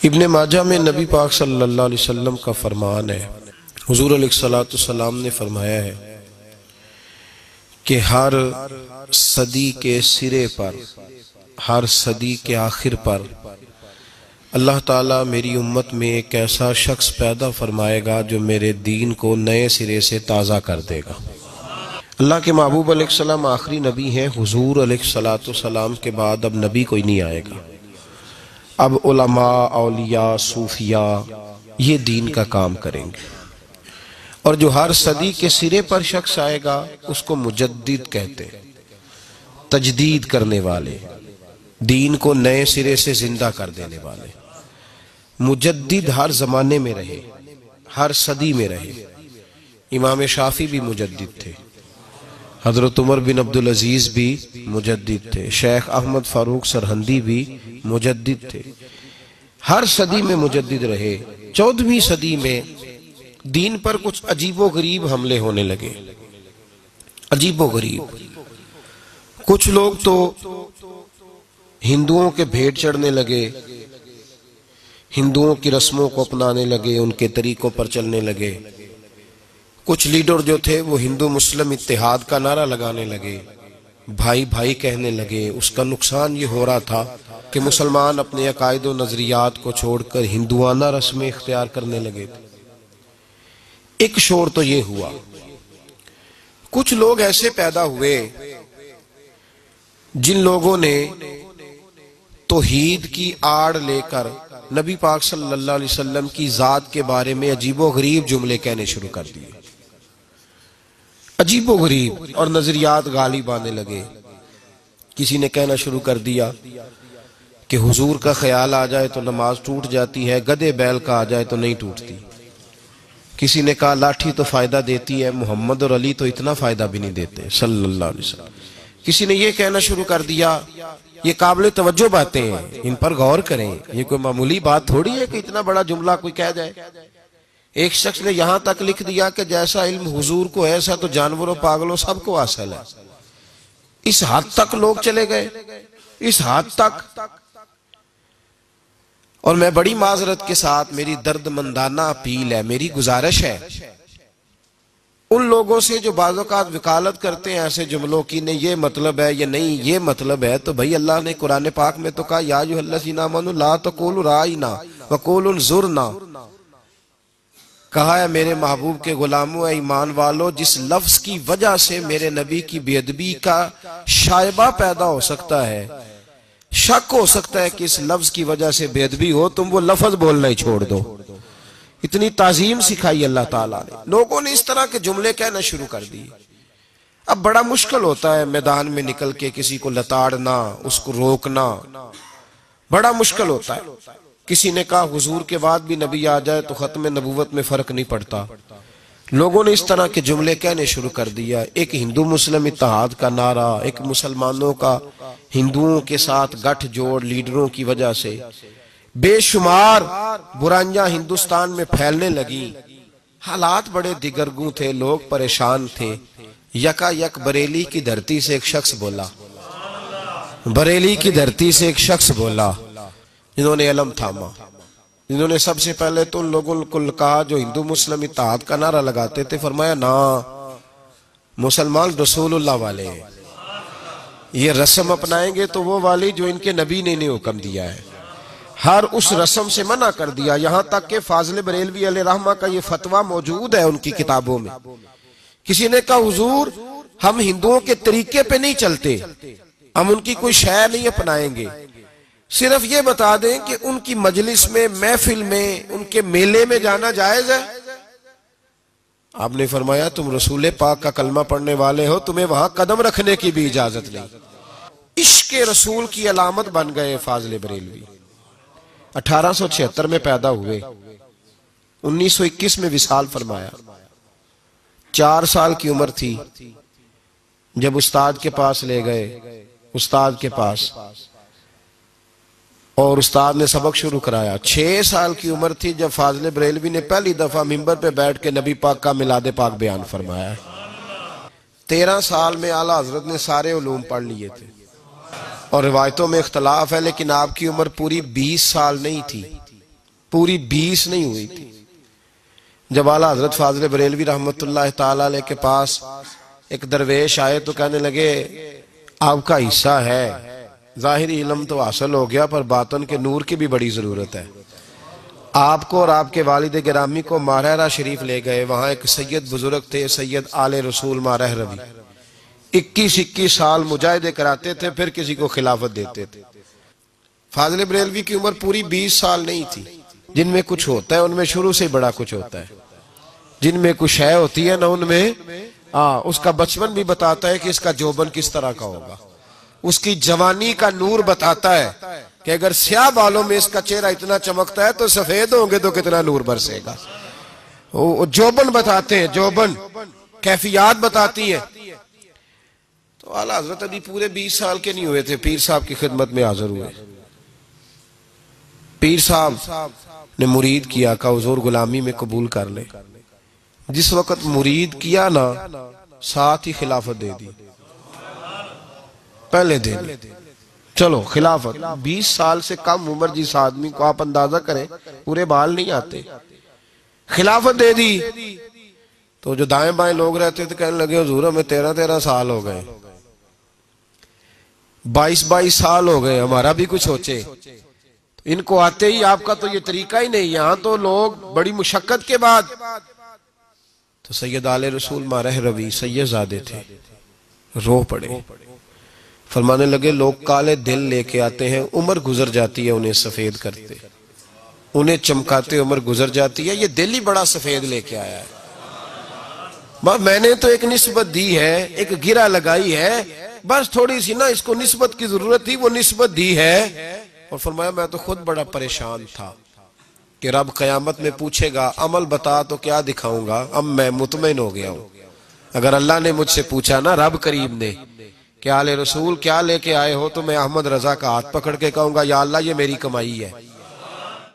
ابن ماجہ میں نبی پاک صلی اللہ علیہ وسلم کا فرمان ہے، حضور علیہ السلام نے فرمایا ہے کہ ہر صدی کے سرے پر، ہر صدی کے آخر پر اللہ تعالیٰ میری امت میں ایک ایسا شخص پیدا فرمائے گا جو میرے دین کو نئے سرے سے تازہ کر دے گا۔ اللہ کے محبوب علیہ السلام آخری نبی ہیں، حضور علیہ السلام کے بعد اب نبی کوئی نہیں آئے گا۔ اب علماء، اولیاء، صوفیاء یہ دین کا کام کریں گے، اور جو ہر صدی کے سرے پر شخص آئے گا اس کو مجدد کہتے ہیں، تجدید کرنے والے، دین کو نئے سرے سے زندہ کر دینے والے۔ مجدد ہر زمانے میں رہے، ہر صدی میں رہے۔ امام شافعی بھی مجدد تھے، حضرت عمر بن عبدالعزیز بھی مجدد تھے، شیخ احمد فاروق سرہندی بھی مجدد تھے۔ ہر صدی میں مجدد رہے۔ 14ویں صدی میں دین پر کچھ عجیب و غریب حملے ہونے لگے، عجیب و غریب۔ کچھ لوگ تو ہندوؤں کے بھیٹ چڑھنے لگے، ہندوؤں کی رسموں کو اپنانے لگے، ان کے طریقوں پر چلنے لگے۔ کچھ لیڈر جو تھے وہ ہندو مسلم اتحاد کا نعرہ لگانے لگے، بھائی بھائی کہنے لگے۔ اس کا نقصان یہ ہو رہا تھا کہ مسلمان اپنے عقائد و نظریات کو چھوڑ کر ہندوانہ رسمیں اختیار کرنے لگے تھے۔ ایک شور تو یہ ہوا۔ کچھ لوگ ایسے پیدا ہوئے جن لوگوں نے توحید کی آڑ لے کر نبی پاک صلی اللہ علیہ وسلم کی ذات کے بارے میں عجیب و غریب جملے کہنے شروع کر دیے، عجیب و غریب، اور نظریات غالب آنے لگے۔ کسی نے کہنا شروع کر دیا کہ حضور کا خیال آ جائے تو نماز ٹوٹ جاتی ہے، گدھے بیل کا آ جائے تو نہیں ٹوٹتی۔ کسی نے کہا لاٹھی تو فائدہ دیتی ہے، محمد اور علی تو اتنا فائدہ بھی نہیں دیتے صلی اللہ علیہ وسلم۔ کسی نے یہ کہنا شروع کر دیا یہ قابل توجہ باتیں ہیں، ان پر غور کریں، یہ کوئی معمولی بات تھوڑی ہے کہ اتنا بڑا جملہ کوئی کہہ جائے۔ ایک شخص نے یہاں تک لکھ دیا کہ جیسا علم حضور کو ایسا تو جانوروں، پاگلوں سب کو حاصل ہے۔ اس حد تک لوگ چلے گئے، اس حد تک۔ اور میں بڑی معذرت کے ساتھ، میری درد مندانہ اپیل ہے، میری گزارش ہے ان لوگوں سے جو بعض اوقات وکالت کرتے ہیں ایسے جملوں کی، نہیں یہ مطلب ہے یا نہیں یہ مطلب ہے، تو بھائی اللہ نے قرآن پاک میں تو کہا یا ایھا الذین آمنوا لا تقولوا راعینا وقولوا انظرنا، کہا ہے میرے محبوب کے غلاموں، اے ایمان والو، جس لفظ کی وجہ سے میرے نبی کی بے ادبی کا شائبہ پیدا ہو سکتا ہے، شک ہو سکتا ہے کہ اس لفظ کی وجہ سے بے ادبی ہو، تم وہ لفظ بولنا ہی چھوڑ دو۔ اتنی تعظیم سکھائی اللہ تعالیٰ نے۔ لوگوں نے اس طرح کے جملے کہنا شروع کر دی۔ اب بڑا مشکل ہوتا ہے میدان میں نکل کے کسی کو لتاڑنا، اس کو روکنا، بڑا مشکل ہوتا ہے۔ کسی نے کہا حضور کے بعد بھی نبی آ جائے تو ختم نبوت میں فرق نہیں پڑتا۔ لوگوں نے اس طرح کے جملے کہنے شروع کر دیا۔ ایک ہندو مسلم اتحاد کا نعرہ، ایک مسلمانوں کا ہندوؤں کے ساتھ گٹھ جوڑ لیڈروں کی وجہ سے بے شمار برائیاں ہندوستان میں پھیلنے لگی۔ حالات بڑے دگرگوں تھے، لوگ پریشان تھے۔ یکا یک بریلی کی دھرتی سے ایک شخص بولا، بریلی کی دھرتی سے ایک شخص بولا جنہوں نے علم تھاما، جنہوں نے سب سے پہلے تو ان لوگوں کو کہا جو ہندو مسلم اتحاد کا نعرہ لگاتے تھے، فرمایا نا، مسلمان رسول اللہ والے ہیں، یہ رسم اپنائیں گے تو وہ والی جو ان کے نبی نے انہیں حکم دیا ہے۔ ہر اس رسم سے منع کر دیا، یہاں تک کہ فاضل بریلوی علیہ رحمہ کا یہ فتویٰ موجود ہے ان کی کتابوں میں۔ کسی نے کہا حضور ہم ہندوؤں کے طریقے پہ نہیں چلتے، ہم ان کی کوئی شے نہیں اپنائیں گے، صرف یہ بتا دیں کہ ان کی مجلس میں، محفل میں، ان کے میلے میں جانا جائز ہے۔ آپ نے فرمایا تم رسول پاک کا کلمہ پڑھنے والے ہو، تمہیں وہاں قدم رکھنے کی بھی اجازت نہیں۔ عشق رسول کی علامت بن گئے فاضل بریلوی۔ 1876 میں پیدا ہوئے، 1921 میں وصال فرمایا۔ 4 سال کی عمر تھی جب استاد کے پاس لے گئے، استاد کے پاس، اور استاد نے سبق شروع کرایا۔ 6 سال کی عمر تھی جب فاضل بریلوی نے پہلی دفعہ منبر پہ بیٹھ کے نبی پاک کا میلاد پاک بیان فرمایا۔ 13 سال میں اعلیٰ حضرت نے سارے علوم پڑھ لیے تھے، اور روایتوں میں اختلاف ہے لیکن آپ کی عمر پوری 20 سال نہیں تھی، پوری 20 نہیں ہوئی تھی۔ جب اعلیٰ حضرت فاضل بریلوی رحمت اللہ تعالی علیہ کے پاس ایک درویش آئے تو کہنے لگے آپ کا حصہ ہے، ظاہری علم تو حاصل ہو گیا پر باطن کے نور کی بھی بڑی ضرورت ہے۔ آپ کو اور آپ کے والد گرامی کو مارہرہ شریف لے گئے، وہاں ایک سید بزرگ تھے، سید آل رسول مارہ روی، 21 سال مجاہدے کراتے تھے، پھر کسی کو خلافت دیتے تھے۔ فاضل بریلوی کی عمر پوری 20 سال نہیں تھی۔ جن میں کچھ ہوتا ہے ان میں شروع سے بڑا کچھ ہوتا ہے، جن میں کچھ ہے ہوتی ہے نا ان میں اس کا بچپن بھی بتاتا ہے کہ اس کا جوبن کس طرح کا ہوگا، اس کی جوانی کا نور بتاتا ہے کہ اگر سیاہ بالوں میں اس کا چہرہ اتنا چمکتا ہے تو سفید ہوں گے تو کتنا نور برسے گا۔ جوبن بتاتے ہیں، جوبن کیفیات بتاتی ہیں۔ تو اعلیٰ حضرت ابھی پورے 20 سال کے نہیں ہوئے تھے، پیر صاحب کی خدمت میں حاضر ہوئے۔ پیر صاحب نے مرید کیا کہ حضور غلامی میں قبول کر لے۔ جس وقت مرید کیا نا ساتھ ہی خلافت دے دی، پہلے دے دی۔ چلو خلافت 20 سال سے کم عمر جس آدمی کو آپ اندازہ کریں پورے بال نہیں آتے، خلافت دے دی۔ تو جو دائیں بائیں لوگ رہتے تھے کہنے لگے حضور ہمیں 13 سال ہو گئے، 22 سال ہو گئے، ہمارا بھی کچھ سوچے۔ ان کو آتے ہی آپ کا تو یہ طریقہ ہی نہیں، یہاں تو لوگ بڑی مشقت کے بعد۔ تو سید آل رسول مارہ روی سید زادے تھے، رو پڑے، فرمانے لگے لوگ کالے دل لے کے آتے ہیں، عمر گزر جاتی ہے انہیں سفید کرتے، انہیں چمکاتے عمر گزر جاتی ہے، یہ دل ہی بڑا سفید لے کے آیا ہے۔ میں نے تو ایک نسبت دی ہے، ایک گرہ لگائی ہے، بس تھوڑی سی نا اس کو نسبت کی ضرورت تھی، وہ نسبت دی ہے۔ اور فرمایا میں تو خود بڑا پریشان تھا کہ رب قیامت میں پوچھے گا عمل بتا تو کیا دکھاؤں گا، اب میں مطمئن ہو گیا ہوں۔ اگر اللہ نے مجھ سے پوچھا نا رب کریم نے کہ آل رسول کیا لے کے آئے ہو تو میں احمد رضا کا ہاتھ پکڑ کے کہوں گا یا اللہ یہ میری کمائی ہے۔